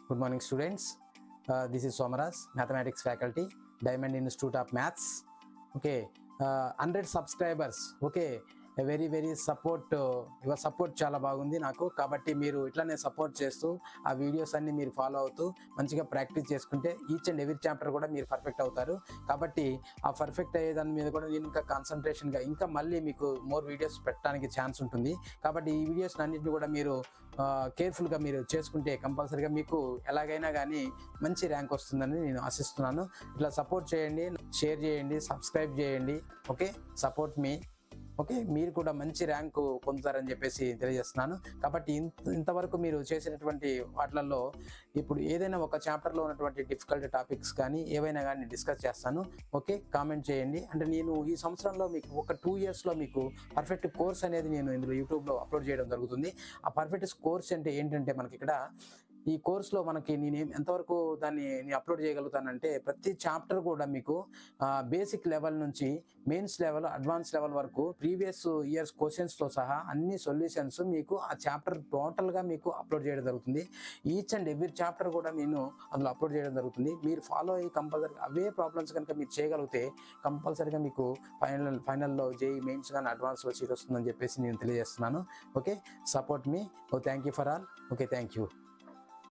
Good morning, students. This is Somaraj, Mathematics faculty, Diamond Institute of Maths. Okay, 100 subscribers. Okay, a very support. Your support చాలా బాగుంది నాకు. కాబట్టి మీరు ఇట్లానే support చేస్తూ ఆ వీడియోస్ అన్ని మీరు ఫాలో అవుతూ మంచిగా ప్రాక్టీస్ చేసుకుంటే ఈచ్ అండ్ ఎవ్రీ చాప్టర్ కూడా మీరు పర్ఫెక్ట్ అవుతారు. కాబట్టి ఆ పర్ఫెక్ట్ అయ్యే దాని మీద కూడా నేను ఇంకా కాన్సన్ట్రేషన్గా ఇంకా మళ్ళీ మీకు మోర్ వీడియోస్ పెట్టడానికి ఛాన్స్ ఉంటుంది. కాబట్టి ఈ వీడియోస్ అన్నింటినీ కూడా మీరు కేర్ఫుల్గా మీరు చేసుకుంటే కంపల్సరీగా మీకు ఎలాగైనా కానీ మంచి ర్యాంక్ వస్తుందని నేను ఆశిస్తున్నాను. ఇట్లా సపోర్ట్ చేయండి, షేర్ చేయండి, సబ్స్క్రైబ్ చేయండి. ఓకే, సపోర్ట్ మీ. ఓకే, మీరు కూడా మంచి ర్యాంకు పొందుతారని చెప్పేసి తెలియజేస్తున్నాను. కాబట్టి ఇంతవరకు మీరు చేసినటువంటి వాటిలలో ఇప్పుడు ఏదైనా ఒక చాప్టర్లో ఉన్నటువంటి డిఫికల్ట్ టాపిక్స్ కానీ ఏవైనా కానీ డిస్కస్ చేస్తాను. ఓకే, కామెంట్ చేయండి. అంటే నేను ఈ సంవత్సరంలో మీకు ఒక 2 ఇయర్స్లో మీకు పర్ఫెక్ట్ కోర్స్ అనేది నేను ఇందులో యూట్యూబ్లో అప్లోడ్ చేయడం జరుగుతుంది. ఆ పర్ఫెక్ట్ కోర్స్ అంటే ఏంటంటే మనకి ఇక్కడ ఈ కోర్సులో మనకి నేను ఎంతవరకు దాన్ని నేను అప్లోడ్ చేయగలుగుతానంటే ప్రతి చాప్టర్ కూడా మీకు బేసిక్ లెవెల్ నుంచి మెయిన్స్ లెవెల్, అడ్వాన్స్ లెవెల్ వరకు ప్రీవియస్ ఇయర్స్ క్వశ్చన్స్తో సహా అన్ని సొల్యూషన్స్ మీకు ఆ చాప్టర్ టోటల్గా మీకు అప్లోడ్ చేయడం జరుగుతుంది. ఈచ్ అండ్ ఎవ్రీ చాప్టర్ కూడా నేను అందులో అప్లోడ్ చేయడం జరుగుతుంది. మీరు ఫాలో అయ్యి కంపల్సరీగా అవే ప్రాబ్లమ్స్ కనుక మీరు చేయగలిగితే కంపల్సరీగా మీకు ఫైనల్లో జేఈ మెయిన్స్ కానీ అడ్వాన్స్లో సీట్ వస్తుందని చెప్పేసి నేను తెలియజేస్తున్నాను. Okay, support me. Thank you for all. Okay, thank you.